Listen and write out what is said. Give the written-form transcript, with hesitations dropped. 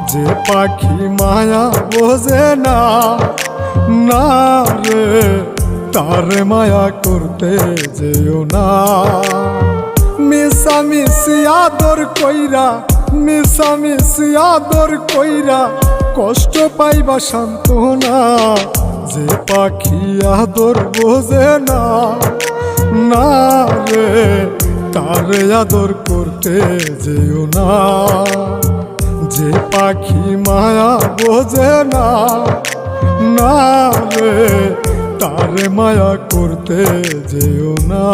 যে পাখি মায়া বোঝে না, না রে তারে মায়া করতে যেও না। মিশামিশি আদর কইরা, মিশামিশি আদর কইরা কষ্ট পাইবা সান্ত্বনা। যে পাখি আদর বোঝে না, না রে তারে আদর করতে যেও না। যে পাখি মায়া বোঝে না, না রে তারে মায়া করতে যেও না।